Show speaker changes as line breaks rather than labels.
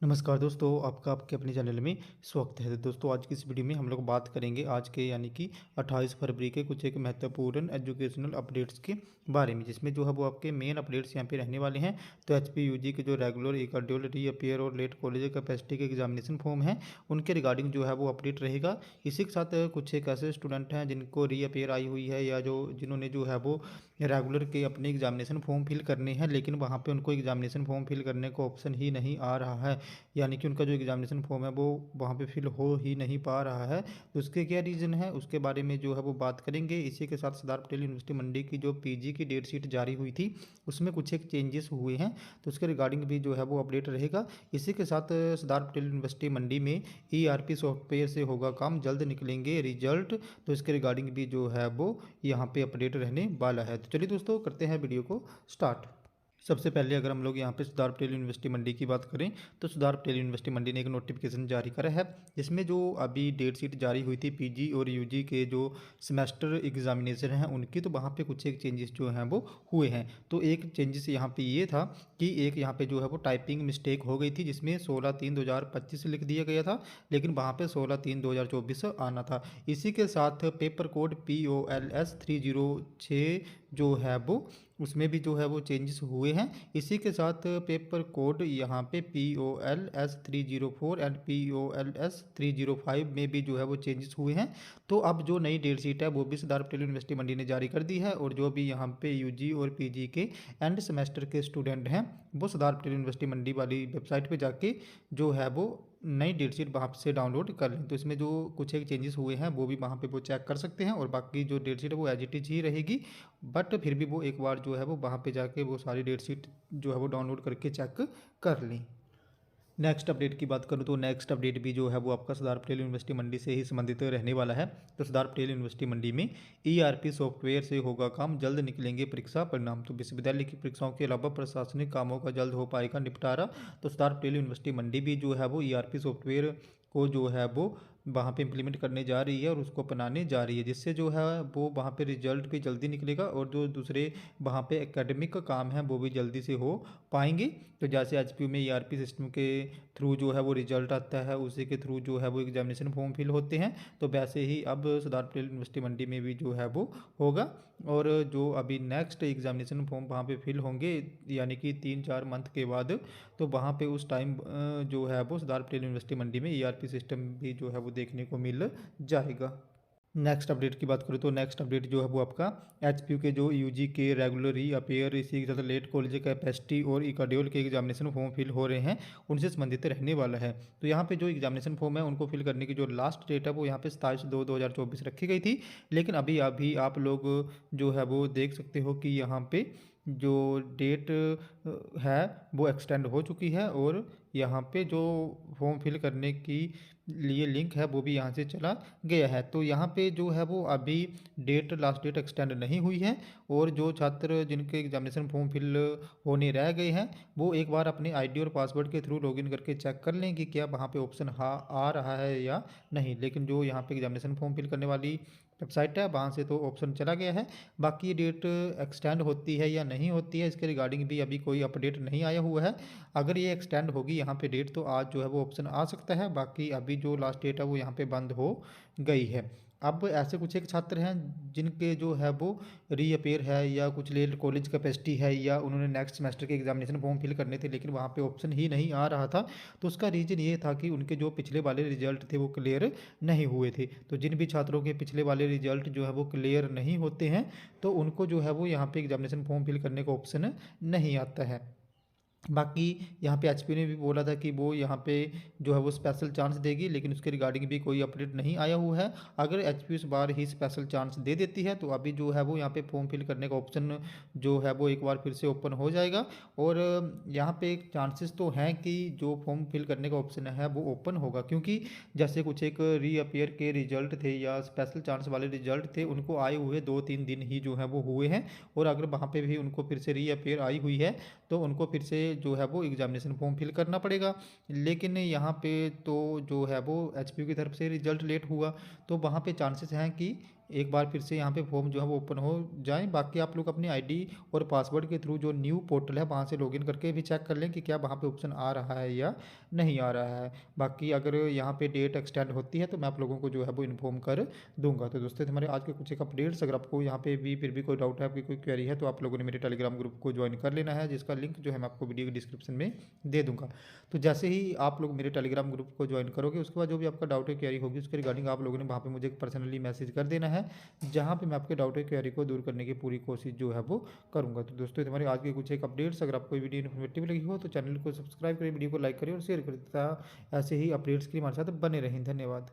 नमस्कार दोस्तों, आपका आपके अपने चैनल में स्वागत है। दोस्तों, आज की इस वीडियो में हम लोग बात करेंगे आज के यानी कि 28 फरवरी के कुछ एक महत्वपूर्ण एजुकेशनल अपडेट्स के बारे में, जिसमें जो है वो आपके मेन अपडेट्स यहाँ पे रहने वाले हैं। तो एचपीयूजी के जो रेगुलर इकड्यूल रीअपेयर और लेट कॉलेज कैपेसिटी के एग्जामिनेशन फॉर्म हैं, उनके रिगार्डिंग जो है वो अपडेट रहेगा। इसी के साथ कुछ एक ऐसे स्टूडेंट हैं जिनको रीअपेयर आई हुई है या जो जिन्होंने जो है वो रेगुलर के अपने एग्जामिनेशन फॉर्म फिल करने हैं, लेकिन वहाँ पर उनको एग्जामिनेशन फॉर्म फिल करने का ऑप्शन ही नहीं आ रहा है, यानी कि उनका जो एग्जामिनेशन फॉर्म है वो वहाँ पे फिल हो ही नहीं पा रहा है। तो उसके क्या रीज़न है, उसके बारे में जो है वो बात करेंगे। इसी के साथ सरदार पटेल यूनिवर्सिटी मंडी की जो पीजी की डेट शीट जारी हुई थी, उसमें कुछ एक चेंजेस हुए हैं, तो उसके रिगार्डिंग भी जो है वो अपडेट रहेगा। इसी के साथ सरदार पटेल यूनिवर्सिटी मंडी में ईआरपी सॉफ्टवेयर से होगा काम, जल्द निकलेंगे रिजल्ट, तो इसके रिगार्डिंग भी जो है वो यहाँ पे अपडेट रहने वाला है। तो चलिए दोस्तों, करते हैं वीडियो को स्टार्ट। सबसे पहले अगर हम लोग यहाँ पे सरदार पटेल यूनिवर्सिटी मंडी की बात करें, तो सरदार पटेल यूनिवर्सिटी मंडी ने एक नोटिफिकेशन जारी करा है, जिसमें जो अभी डेट शीट जारी हुई थी पीजी और यूजी के जो सेमेस्टर एग्जामिनेशन हैं उनकी, तो वहाँ पे कुछ एक चेंजेस जो हैं वो हुए हैं। तो एक चेंजेस यहाँ पे ये था कि एक यहाँ पे जो है वो टाइपिंग मिस्टेक हो गई थी, जिसमें 16/3/2025 लिख दिया गया था, लेकिन वहाँ पे 16/3/2024 आना था। इसी के साथ पेपर कोड POLS 306 जो है वो उसमें भी जो है वो चेंजेस हुए हैं। इसी के साथ पेपर कोड यहाँ पे POLS 304 एंड POLS 305 में भी जो है वो चेंजेस हुए हैं। तो अब जो नई डेट शीट है वो भी सरदार पटेल यूनिवर्सिटी मंडी ने जारी कर दी है, और जो भी यहाँ पे यूजी और पीजी के एंड सेमेस्टर के स्टूडेंट हैं वो सरदार पटेल यूनिवर्सिटी मंडी वाली वेबसाइट पे जाके जो है वो नई डेट शीट वहाँ से डाउनलोड कर लें। तो इसमें जो कुछ एक चेंजेस हुए हैं वो भी वहाँ पे वो चेक कर सकते हैं, और बाकी जो डेट शीट है वो एज इट इज़ ही रहेगी, बट फिर भी वो एक बार जो है वो वहाँ पे जाके वो सारी डेट शीट जो है वो डाउनलोड करके चेक कर लें। नेक्स्ट अपडेट की बात करूँ तो नेक्स्ट अपडेट भी जो है वो आपका सरदार पटेल यूनिवर्सिटी मंडी से ही संबंधित रहने वाला है। तो सरदार पटेल यूनिवर्सिटी मंडी में ईआरपी सॉफ्टवेयर से होगा काम, जल्द निकलेंगे परीक्षा परिणाम। तो विश्वविद्यालय की परीक्षाओं के अलावा प्रशासनिक कामों का जल्द हो पाएगा निपटारा। तो सरदार पटेल यूनिवर्सिटी मंडी भी जो है वो ईआरपी सॉफ्टवेयर को जो है वो वहाँ पे इम्प्लीमेंट करने जा रही है और उसको अपनाने जा रही है, जिससे जो है वो वहाँ पे रिजल्ट भी जल्दी निकलेगा, और जो दूसरे वहाँ पे एकेडमिक का काम है वो भी जल्दी से हो पाएंगे। तो जैसे एचपीयू में ईआरपी सिस्टम के थ्रू जो है वो रिजल्ट आता है, उसी के थ्रू जो है वो एग्जामिनेशन फॉर्म फिल होते हैं, तो वैसे ही अब सरदार पटेल यूनिवर्सिटी मंडी में भी जो है वो होगा। और जो अभी नेक्स्ट एग्जामिनेशन फॉर्म वहाँ पे फिल होंगे, यानी कि 3-4 मंथ के बाद, तो वहाँ पे उस टाइम जो है वो सरदार पटेल यूनिवर्सिटी मंडी में ईआरपी सिस्टम भी जो है वो देखने को मिल जाएगा। नेक्स्ट अपडेट की बात करूँ तो नेक्स्ट अपडेट जो है वो आपका एचपीयू के जो यूजी के रेगुलर रीअपेयर, इसी के साथ लेट कॉलेज कैपेसिटी और इकाड्योल के एग्जामिनेशन फॉर्म फिल हो रहे हैं, उनसे संबंधित रहने वाला है। तो यहाँ पे जो एग्जामिनेशन फॉर्म है उनको फिल करने की जो लास्ट डेट है वो यहाँ पे 27/2/2024 रखी गई थी, लेकिन अभी अभी आप लोग जो है वो देख सकते हो कि यहाँ पे जो डेट है वो एक्सटेंड हो चुकी है, और यहाँ पे जो फॉर्म फिल करने की लिए लिंक है वो भी यहाँ से चला गया है। तो यहाँ पे जो है वो अभी लास्ट डेट एक्सटेंड नहीं हुई है, और जो छात्र जिनके एग्जामिनेशन फॉर्म फिल होने रह गए हैं वो एक बार अपने आईडी और पासवर्ड के थ्रू लॉगिन करके चेक कर लें कि क्या वहाँ पे ऑप्शन आ रहा है या नहीं। लेकिन जो यहाँ पे एग्जामिनेशन फॉर्म फिल करने वाली वेबसाइट है वहाँ से तो ऑप्शन चला गया है। बाकी ये डेट एक्सटेंड होती है या नहीं होती है, इसके रिगार्डिंग भी अभी कोई अपडेट नहीं आया हुआ है। अगर ये एक्सटेंड होगी यहाँ पे डेट, तो आज जो है वो ऑप्शन आ सकता है, बाकी अभी जो लास्ट डेट है वो यहाँ पे बंद हो गई है। अब ऐसे कुछ एक छात्र हैं जिनके जो है वो रीअपेयर है, या कुछ लेट कॉलेज कैपेसिटी है, या उन्होंने नेक्स्ट सेमेस्टर के एग्जामिनेशन फॉर्म फिल करने थे लेकिन वहाँ पे ऑप्शन ही नहीं आ रहा था। तो उसका रीज़न ये था कि उनके जो पिछले वाले रिजल्ट थे वो क्लियर नहीं हुए थे। तो जिन भी छात्रों के पिछले वाले रिजल्ट जो है वो क्लियर नहीं होते हैं, तो उनको जो है वो यहाँ पे एग्जामिनेशन फॉर्म फिल करने का ऑप्शन नहीं आता है। बाकी यहाँ पे एचपी ने भी बोला था कि वो यहाँ पे जो है वो स्पेशल चांस देगी, लेकिन उसके रिगार्डिंग भी कोई अपडेट नहीं आया हुआ है। अगर एचपी इस बार ही स्पेशल चांस दे देती है तो अभी जो है वो यहाँ पे फॉर्म फिल करने का ऑप्शन जो है वो एक बार फिर से ओपन हो जाएगा, और यहाँ पे एक चांसेस तो हैं कि जो फॉर्म फिल करने का ऑप्शन है वो ओपन होगा, क्योंकि जैसे कुछ एक रीअपेयर के रिजल्ट थे या स्पेशल चांस वाले रिजल्ट थे, उनको आए हुए 2-3 दिन ही जो है वो हुए हैं, और अगर वहाँ पर भी उनको फिर से रीअपेयर आई हुई है तो उनको फिर से जो है वो एग्जामिनेशन फॉर्म फिल करना पड़ेगा। लेकिन यहाँ पे तो जो है वो एचपीयू की तरफ से रिजल्ट लेट हुआ, तो वहाँ पे चांसेस हैं कि एक बार फिर से यहाँ पे फॉर्म जो है वो ओपन हो जाए। बाकी आप लोग अपनी आईडी और पासवर्ड के थ्रू जो न्यू पोर्टल है वहाँ से लॉगिन करके भी चेक कर लें कि क्या वहाँ पे ऑप्शन आ रहा है या नहीं आ रहा है। बाकी अगर यहाँ पे डेट एक्सटेंड होती है तो मैं आप लोगों को जो है वो इन्फॉर्म कर दूंगा। तो दोस्तों हमारे आज के कुछ एक अपडेट्स, अगर आपको यहाँ पे भी फिर भी कोई डाउट है, आपकी कोई क्वेरी है, तो आप लोगों ने मेरे टेलीग्राम ग्रुप को ज्वाइन कर लेना है, जिसका लिंक जो है मैं आपको वीडियो के डिस्क्रिप्शन में दे दूंगा। तो जैसे ही आप लोग मेरे टेलीग्राम ग्रुप को ज्वाइन करोगे, उसके बाद जो भी आपका डाउट है क्वेरी होगी उसके रिगार्डिंग आप लोगों ने वहाँ पे मुझे पर्सनली मैसेज कर देना है, जहाँ पे मैं आपके डाउट है क्वेरी को दूर करने की पूरी कोशिश जो है वो करूँगा। तो दोस्तों हमारे आज के कुछ एक अपडेट्स, अगर आपको वीडियो इन्फॉर्मेटिव लगी हो तो चैनल को सब्सक्राइब करें, वीडियो को लाइक करें और शेयर करें, तथा ऐसे ही अपडेट्स के लिए हमारे साथ बने रहें। धन्यवाद।